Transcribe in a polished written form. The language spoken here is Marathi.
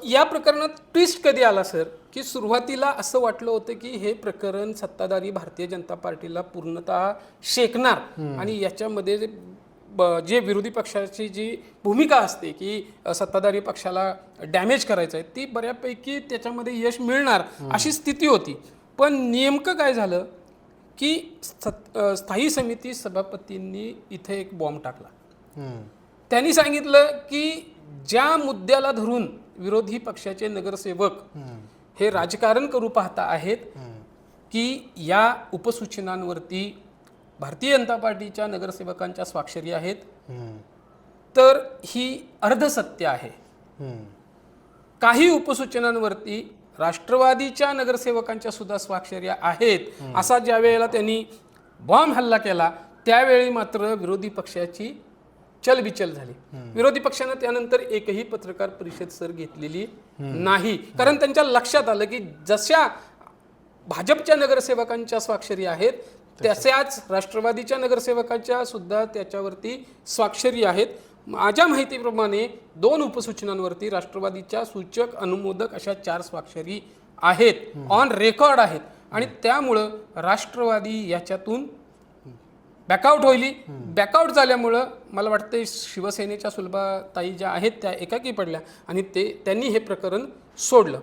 या प्रकरणात ट्विस्ट कधी आला सर, की सुरुवातीला असं वाटलं होतं की हे प्रकरण सत्ताधारी भारतीय जनता पार्टीला पूर्णतः शेकणार आणि याच्यामध्ये जे विरोधी पक्षाची जी भूमिका असते की सत्ताधारी पक्षाला डॅमेज करायचं आहे ती बऱ्यापैकी त्याच्यामध्ये यश मिळणार अशी स्थिती होती. पण नेमकं काय झालं की स्थायी समिती सभापतींनी इथे एक बॉम्ब टाकला. त्यांनी सांगितलं की ज्या मुद्द्याला धरून विरोधी पक्षाचे नगरसेवक हे राजकारण करू पाहता आहेत की या उपसूचनांवरती भारतीय जनता पार्टीच्या नगरसेवकांच्या स्वाक्षरी आहेत, तर ही अर्धसत्य आहे. काही उपसूचनांवरती राष्ट्रवादीच्या नगरसेवकांच्या सुद्धा स्वाक्षऱ्या आहेत. असा ज्या वेळेला त्यांनी बॉम्ब हल्ला केला त्यावेळी मात्र विरोधी पक्षाची चलबिचल झाली. विरोधी पक्षानं त्यानंतर एकही पत्रकार परिषद सर घेतलेली नाही, कारण त्यांच्या लक्षात आलं की जशा भाजपच्या नगरसेवकांच्या स्वाक्षरी आहेत तशाच राष्ट्रवादीच्या नगरसेवकांच्या सुद्धा त्याच्यावरती स्वाक्षरी आहेत. माझ्या माहितीप्रमाणे 2 उपसूचनांवरती राष्ट्रवादीच्या सूचक अनुमोदक अशा 4 स्वाक्षरी आहेत, ऑन रेकॉर्ड आहेत आणि त्यामुळं राष्ट्रवादी याच्यातून बॅकआउट होईल. बॅकआउट झाल्यामुळं मला वाटतं शिवसेनेच्या सुलभाताई ज्या आहेत त्या एकाकी पडल्या आणि त्यांनी हे प्रकरण सोडलं.